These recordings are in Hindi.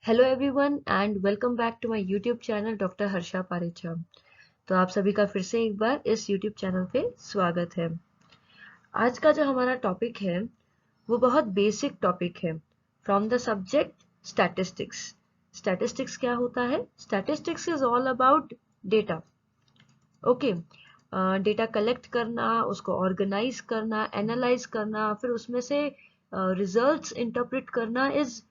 Hello everyone and welcome back to my YouTube channel doctor Harsha Parecha. तो आप सभी का फिर से एक बार इस यूट्यूब चैनल पे स्वागत है। आज का जो हमारा टॉपिक है वो बहुत बेसिक टॉपिक है। From the subject statistics. Statistics क्या होता है? Statistics is all about data. Okay, data collect करना, उसको ऑर्गेनाइज करना, एनालाइज करना, फिर उसमें से रिजल्ट्स इंटरप्रेट करना is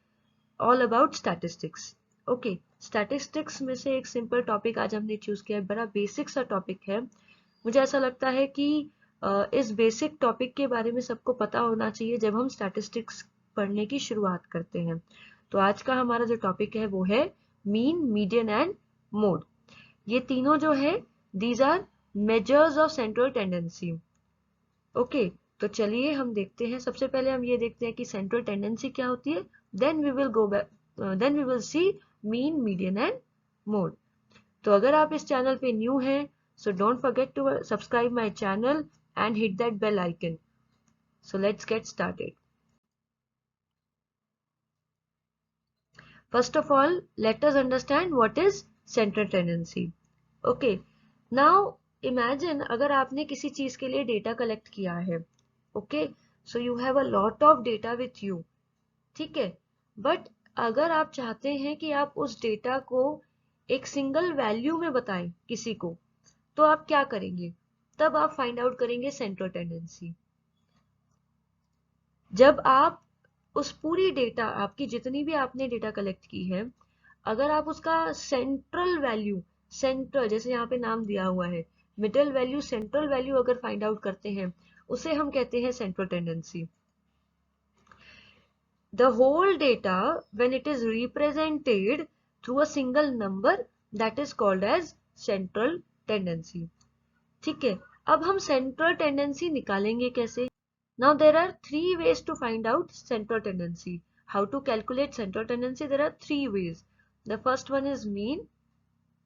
all about statistics. Okay, statistics में से एक सिंपल टॉपिक आज हमने चूज किया है, बड़ा बेसिक सा टॉपिक है। मुझे ऐसा लगता है कि इस बेसिक टॉपिक के बारे में सबको पता होना चाहिए जब हम स्टैटिस्टिक्स पढ़ने की शुरुआत करते हैं। तो आज का हमारा जो टॉपिक है वो है मीन, मीडियन एंड मोड। ये तीनों जो है these are measures of central tendency. Okay, तो चलिए हम देखते हैं। सबसे पहले हम ये देखते हैं कि सेंट्रल टेंडेंसी क्या होती है, then we will go back, then we will see mean, median and mode. तो अगर आप इस चैनल पे न्यू हैं, so don't forget to subscribe my channel and hit that bell icon. So let's get started. First of all, let us understand what is central tendency. Okay, now imagine अगर आपने किसी चीज के लिए डेटा कलेक्ट किया है। Okay, so you have a lot of data with you. ठीक है, बट अगर आप चाहते हैं कि आप उस डेटा को एक सिंगल वैल्यू में बताएं किसी को, तो आप क्या करेंगे? तब आप फाइंड आउट करेंगे सेंट्रल टेंडेंसी। जब आप उस पूरी डेटा, आपकी जितनी भी आपने डेटा कलेक्ट की है, अगर आप उसका सेंट्रल वैल्यू, सेंट्रल जैसे यहाँ पे नाम दिया हुआ है, मिडल वैल्यू, सेंट्रल वैल्यू अगर फाइंड आउट करते हैं, उसे हम कहते हैं central tendency. The whole data, when it is represented through a single number, that is called as central tendency. ठीक है, अब हम central tendency निकालेंगे कैसे? Now there are three ways to find out central tendency. How to calculate central tendency? There are three ways. The first one is mean,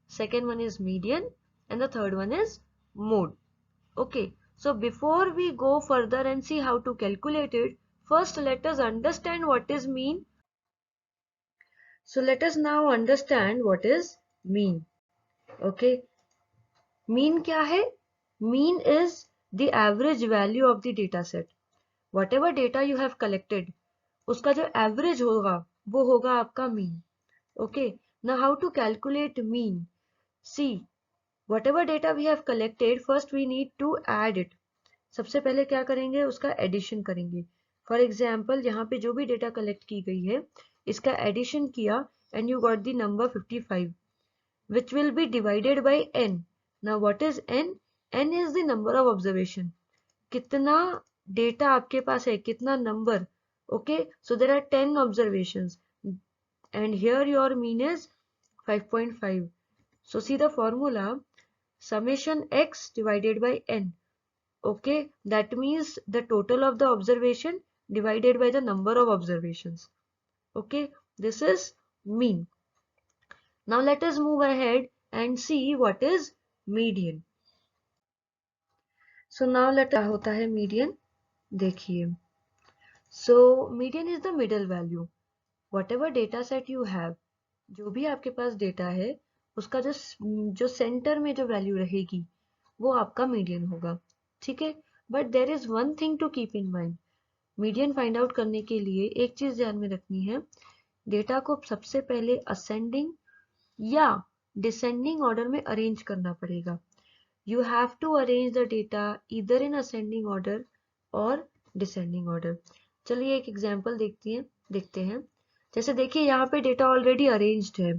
second one is median, and the third one is mode. Okay, so before we go further and see how to calculate it, first let us understand what is mean. So let us now understand what is mean. Okay, mean क्या है? Mean is the average value of the data set. Whatever data you have collected, उसका जो average होगा वो होगा आपका mean. Okay, now how to calculate mean? See, whatever data we have collected, first we need to add it. सबसे पहले क्या करेंगे? उसका एडिशन करेंगे। फॉर एग्जाम्पल, यहाँ पे जो भी डेटा कलेक्ट की गई है, इसका एडिशन किया and you got the number 55 which will be divided by n. Now what is n? n is the number of observation. कितना डेटा आपके पास है, कितना number. Okay, so there are 10 observations and here your mean is 5.5. So see the formula, summation x divided by n. Okay, that means the total of the observation divided by the number of observations. Okay, this is mean. Now let us move ahead and see what is median. So now let क्या होता है median? देखिए, so median is the middle value. Whatever data set you have, जो भी आपके पास डेटा है, उसका जो सेंटर में जो वैल्यू रहेगी वो आपका मीडियन होगा। ठीक है, but there is one thing to keep in mind. Median find out करने के लिए एक चीज ध्यान में रखनी है, डेटा को सबसे पहले असेंडिंग या डिसेंडिंग ऑर्डर में अरेंज करना पड़ेगा। You have to arrange the data इधर इन असेंडिंग ऑर्डर और डिसेंडिंग ऑर्डर। चलिए एक एग्जांपल देखते हैं। जैसे देखिए यहाँ पे डेटा ऑलरेडी अरेंज्ड है,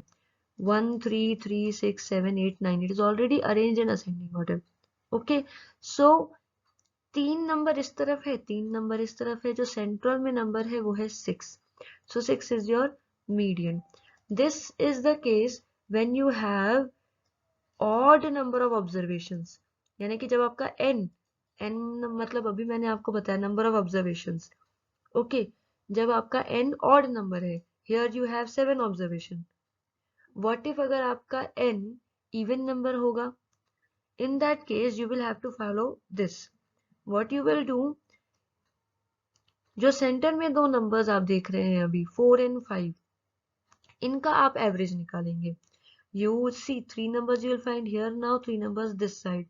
1 3 3 6 7 8 9, it is already arranged in ascending order. Okay, so 3 number इस तरफ है, 3 नंबर इस तरफ है, जो सेंट्रल में नंबर है वो है 6. सो 6 is your median. This is the case when you have odd number of observations, यानी कि जब आपका n मतलब अभी मैंने आपको बताया नंबर ऑफ ऑब्जर्वेशंस। ओके, जब आपका n ऑड नंबर है, here you have 7 observation. What if अगर आपका n इवन नंबर होगा? in that case you will have to follow this. What you will do, जो सेंटर में दो नंबर्स आप देख रहे हैं अभी 4 and 5, इनका आप एवरेज निकालेंगे. You see 3 numbers you will find here, now 3 numbers this side.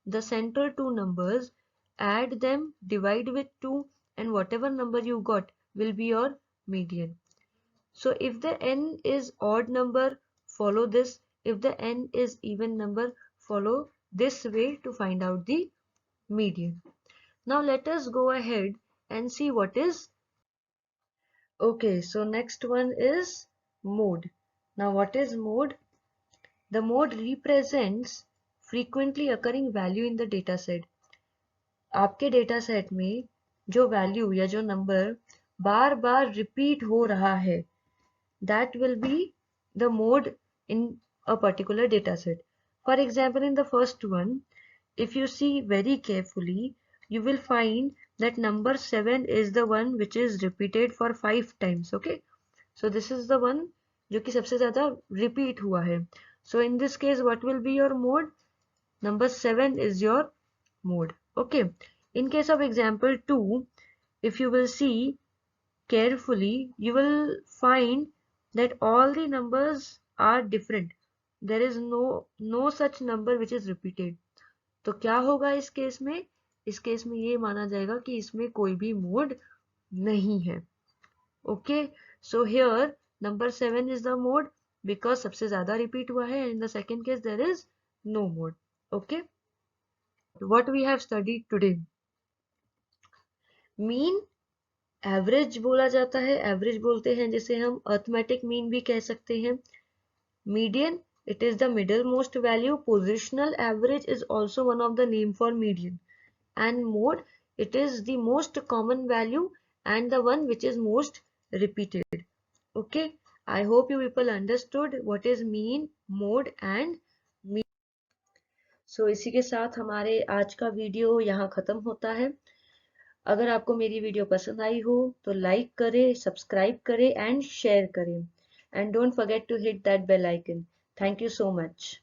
The central 2 numbers, add them, divide with 2, and whatever number you got will be your median. So if the n is odd number, follow this. If the n is even number, follow this way to find out the median. Now let us go ahead and see what is. Okay, so next one is mode. Now what is mode? The mode represents frequently occurring value in the data set. आपके डेटा सेट में जो वैल्यू या जो नंबर बार बार रिपीट हो रहा है, that will be the mode in a particular data set. For example, in the first one, if you see very carefully, you will find that number 7 is the one which is repeated for 5 times. Okay, so this is the one जो कि सबसे ज़्यादा repeat हुआ है. So in this case, what will be your mode? Number 7 is your mode. Okay. In case of example 2, if you will see carefully, you will find that all the numbers are different. There is no such number which is repeated. तो क्या होगा इस केस में? इस केस में ये माना जाएगा कि इसमें कोई भी मोड नहीं है. Okay, so here number 7 is the mode because सबसे ज़्यादा repeat हुआ है, and in the second case there is no mode. Okay, what we have studied today. Mean, average बोला जाता है, एवरेज बोलते हैं जिसे हम अर्थमेटिक मीन भी कह सकते हैं. Median, it is the middlemost value. Positional average is also one of the name for median. And mode, it is the most common value and the one which is most repeated. Okay, I hope you people understood what is mean, mode and median. So इसी के साथ हमारे आज का वीडियो यहाँ खत्म होता है. अगर आपको मेरी वीडियो पसंद आई हो तो लाइक करें, सब्सक्राइब करें एंड शेयर करें. And don't forget to hit that bell icon. Thank you so much.